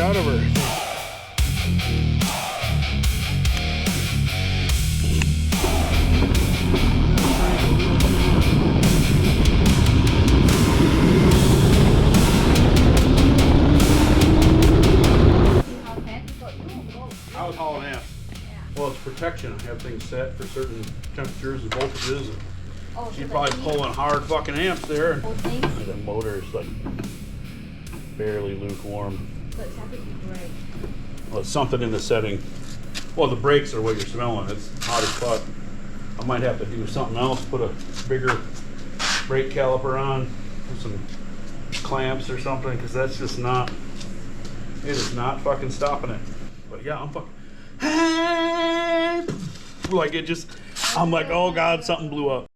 out of her. I was hauling amps. Well, it's protection. I have things set for certain temperatures and voltages. And she's probably pulling hard fucking amps there. The motor is like barely lukewarm. Well, it's something in the setting. Well, the brakes are what you're smelling. It's hot as fuck. I might have to do something else. Put a bigger brake caliper on. Put some clamps or something, because that's just not. It is not fucking stopping it. But yeah, I'm fucking. Like it just. I'm like, oh god, something blew up.